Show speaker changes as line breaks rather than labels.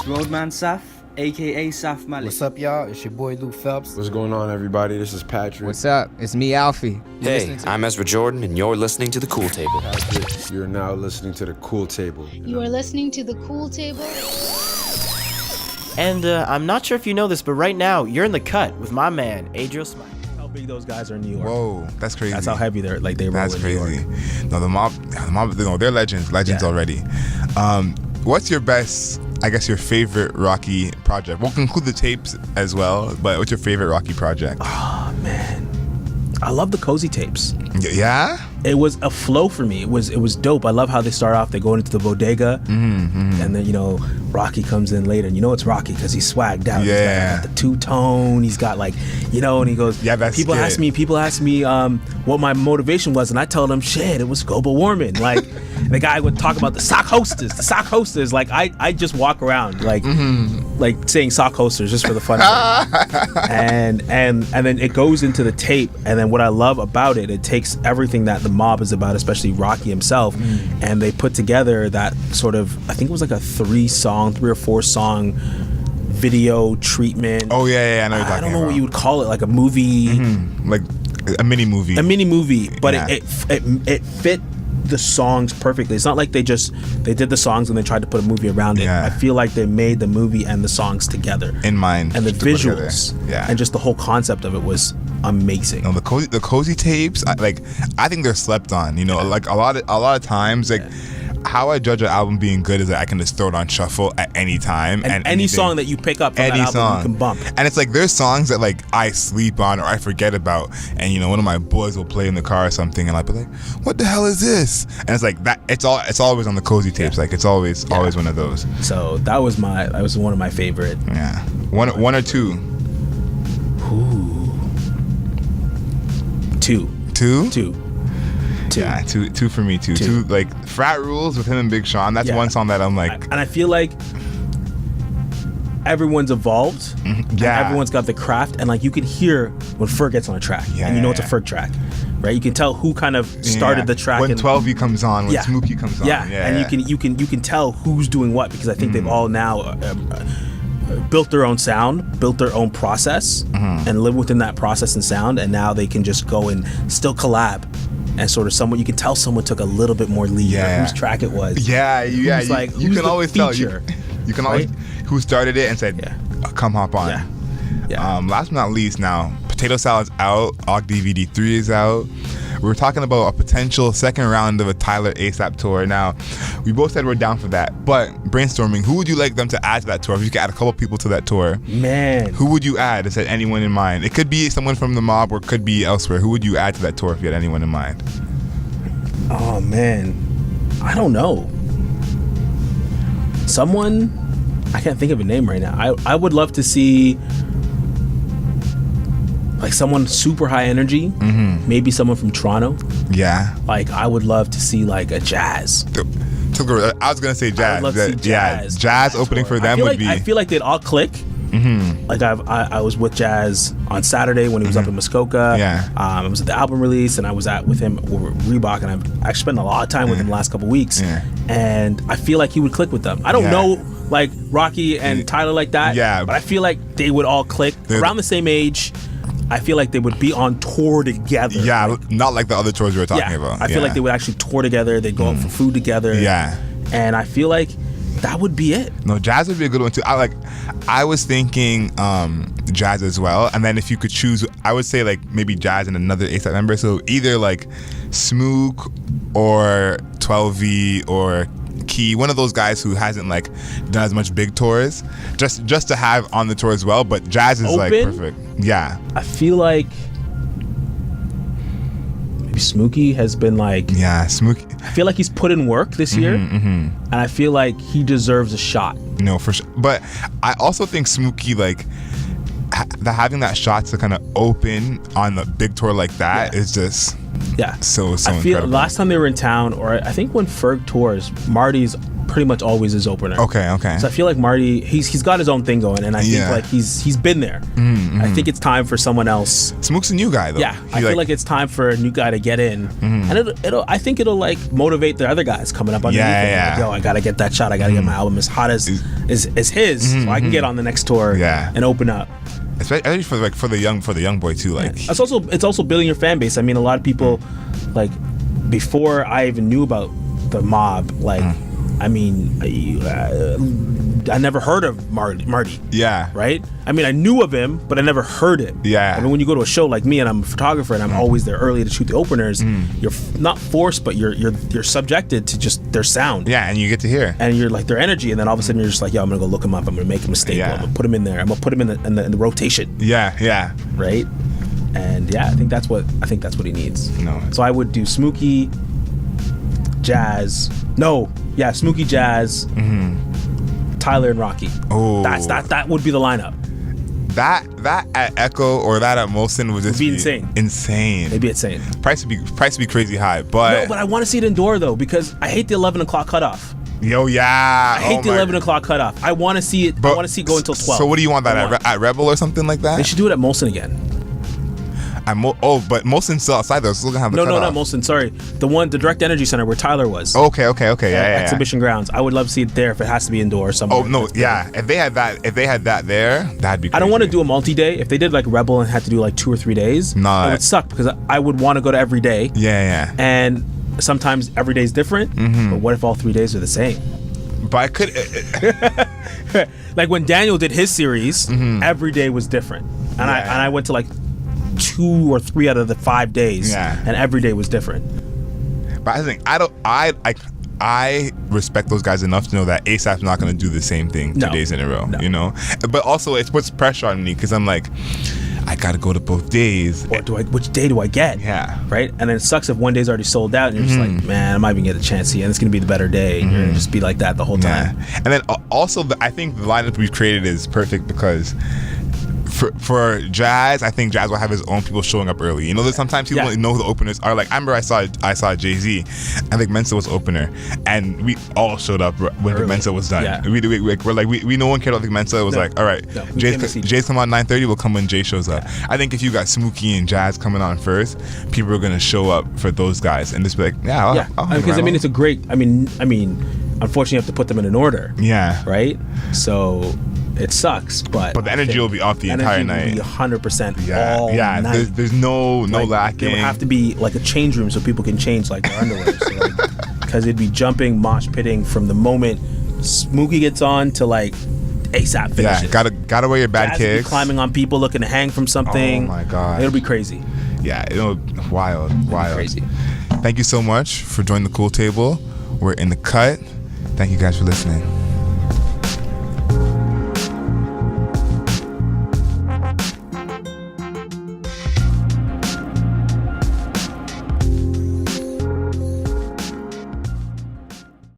Roadman Saf, aka Saf Malik.
What's up, y'all? It's your boy Luke Phelps.
What's going on, everybody? This is Patrick.
What's up? It's me, Alfie.
Hey, I'm Ezra Jordan, and you're listening to The Cool Table.
Patrick, you're now listening to The Cool Table.
You are listening to The Cool Table.
And I'm not sure if you know this, but right now, you're in the cut with my man, Adriel Smite.
How big those guys are in New York.
Whoa, that's crazy.
That's how heavy they roll in New York.
That's crazy. No, the mob, no, they're legends already. What's your best, I guess, your favorite Rocky project? We'll include the tapes as well, but what's your favorite Rocky project?
Oh, man. I love the Cozy tapes.
Yeah?
It was a flow for me. It was dope. I love how they start off. They go into the bodega, and then Rocky comes in later. And it's Rocky because he's swagged out.
Yeah.
He's got the two-tone. He's got and he goes.
Yeah, that's
People ask me what my motivation was, and I tell them, shit, it was global warming. Like the guy would talk about the sock hostess. Like I just walk around like saying sock hosters just for the fun of it. and then it goes into the tape, and then what I love about it takes everything that the mob is about, especially Rocky himself, and they put together that sort of, I think it was like a 3 or 4 song video treatment.
Oh yeah, I know what you're talking about.
I don't know what you would call it, like a movie,
like a mini movie.
But it fit the songs perfectly. It's not like they did the songs and they tried to put a movie around it.
Yeah.
I feel like they made the movie and the songs together
in mind,
and the visuals,
and
just the whole concept of it was amazing.
No, the cozy tapes, I think they're slept on. Like a lot of times, how I judge an album being good is that I can just throw it on shuffle at any time, and
any song that you pick up from that album, you can bump.
And it's like there's songs that I sleep on or I forget about, and one of my boys will play in the car or something, and I'll be like, "What the hell is this?" And it's like that. It's always on the cozy tapes. Like it's always one of those.
So that was one of my favorite.
Yeah, one or two.
Ooh. Two.
Yeah, two for me too. Two, like Frat Rules with him and Big Sean. That's one song that I'm like.
And I feel like everyone's evolved.
Yeah.
Everyone's got the craft, and you can hear when Ferg gets on a track, and it's a Ferg track, right? You can tell who kind of started the track
when 12V comes on, when Smokey comes on.
And you can tell who's doing what, because I think they've all now built their own sound, built their own process, and live within that process and sound, and now they can just go and still collab. And sort of you can tell someone took a little bit more lead, whose track it was.
Yeah. You can always tell. You can always who started it and said, "Come hop on."
Yeah.
Last but not least, now Potato Salad's out. Og DVD 3 is out. We're talking about a potential second round of a Tyler ASAP tour. Now, we both said we're down for that, but brainstorming, who would you like them to add to that tour? If you could add a couple people to that tour,
man,
who would you add? Is there anyone in mind? It could be someone from the mob or it could be elsewhere. Who would you add to that tour if you had anyone in mind?
Oh man, I don't know. Someone, I can't think of a name right now. I would love to see someone super high energy, maybe someone from Toronto.
Yeah.
I would love to see a Jazz.
I was gonna say Jazz.
I would love to see Jazz.
Jazz opening for them would be.
I feel like they'd all click. I was with Jazz on Saturday when he was up in Muskoka.
Yeah.
I was at the album release, and I was with him over Reebok, and I've actually spent a lot of time with him the last couple weeks.
Yeah.
And I feel like he would click with them. I don't know Rocky and Tyler like that.
Yeah.
But I feel like they would all click around the same age. I feel like they would be on tour together.
Yeah, not like the other tours we were talking about.
I feel like they would actually tour together. They'd go out for food together.
Yeah.
And I feel like that would be it.
No, Jazz would be a good one too. I was thinking Jazz as well. And then if you could choose, I would say maybe Jazz and another ASAP member. So either Smook or 12V or Key, one of those guys who hasn't done as much big tours, just to have on the tour as well. But Jazz is perfect. Yeah.
I feel like maybe Smokey has been
Smokey.
I feel like he's put in work this year, and I feel like he deserves a shot.
No, for sure. But I also think Smokey having that shot to kind of open on the big tour like that is just so
I feel
incredible.
Last time they were in town, or I think when Ferg tours, Marty's pretty much always his opener.
Okay.
So I feel like Marty, he's got his own thing going, and I think
Yeah.
like he's been there. I think it's time for someone else.
Smook's a new guy though.
Yeah, I feel like it's time for a new guy to get in, and I think it'll like motivate the other guys coming up underneath.
Yeah.
Like, yo, I gotta get that shot. I gotta get my album as hot as his, so I can get on the next tour.
Yeah.
And open up.
Especially for the young boy too. Like
It's also building your fan base. I mean, a lot of people, like, before I even knew about the mob, like, I mean, I never heard of Marty.
Yeah.
Right? I mean, I knew of him, but I never heard it.
Yeah.
I mean, when you go to a show like me, and I'm a photographer, and I'm always there early to shoot the openers, you're not forced, but you're subjected to just their sound.
Yeah, and you get to hear.
And you're like their energy, and then all of a sudden you're just like, yo, I'm gonna go look him up. I'm gonna make him a staple.
Yeah.
I'm gonna put him in there. I'm gonna put him in the rotation.
Yeah.
Right? And yeah, I think that's what he needs.
No.
So I would do Smokey, Jazz. No, yeah, Smokey, Jazz, Tyler, and Rocky.
Oh.
That would be the lineup.
That at Echo or that at Molson would just
be insane.
Insane.
Maybe it's insane.
Price would be crazy high, but
No, but I want to see it indoor though, because I hate the 11 o'clock cutoff.
yeah.
I hate the 11 o'clock cutoff. I want to see it. I want to see it go until 12.
So what do you want that at Rebel or something like that?
They should do it at Molson again.
But Molson's still outside though. Still gonna have the
No,
cutoff.
not Molson. Sorry, the Direct Energy Center where Tyler was.
Okay. Yeah.
Exhibition grounds. I would love to see it there if it has to be indoor somewhere.
Oh no, yeah. If they had that there, that'd be crazy.
I don't want to do a multi-day. If they did like Rebel and had to do like 2 or 3 days,
Nah.
it would suck because I would want to go to every day.
Yeah.
And sometimes every day is different. But what if all 3 days are the same?
But I could.
Like when Daniel did his series, every day was different, and I went to like 2 or 3 out of the 5 days, and every day was different.
But I think I respect those guys enough to know that ASAP's not going to do the same thing 2 days in a row, you know? But also it puts pressure on me because I'm like, I got to go to both days.
Or which day do I get?
Yeah.
Right? And then it sucks if one day's already sold out and you're just like, man, I might even get a chance here and it's going to be the better day. And you're going to just be like that the whole time.
And then also, I think the lineup we've created is perfect because for Jazz, I think Jazz will have his own people showing up early. You know, there's sometimes people don't know who the openers are. Like I remember I saw Jay-Z. I think Mensa was opener, and we all showed up when the Mensa was done.
Yeah.
We're like we no one cared about the Mensa. It was like, all right, Jay's come on 9:30. We'll come when Jay shows up. I think if you got Smokey and Jazz coming on first, people are gonna show up for those guys and just be like,
because I mean it's a great. I mean, unfortunately, you have to put them in an order.
Yeah.
Right. So. It sucks, but
the energy will be off the entire night.
100% all night.
There's no lacking.
There would have to be like a change room so people can change like their underwear. Because it'd be jumping, mosh pitting from the moment Smokey gets on to like ASAP finishes.
Yeah, gotta wear your bad
Jazz
kicks.
Be climbing on people, looking to hang from something.
Oh my god,
it'll be crazy.
Yeah, it'll wild.
Crazy.
Thank you so much for joining the Cool Table. We're in the cut. Thank you guys for listening.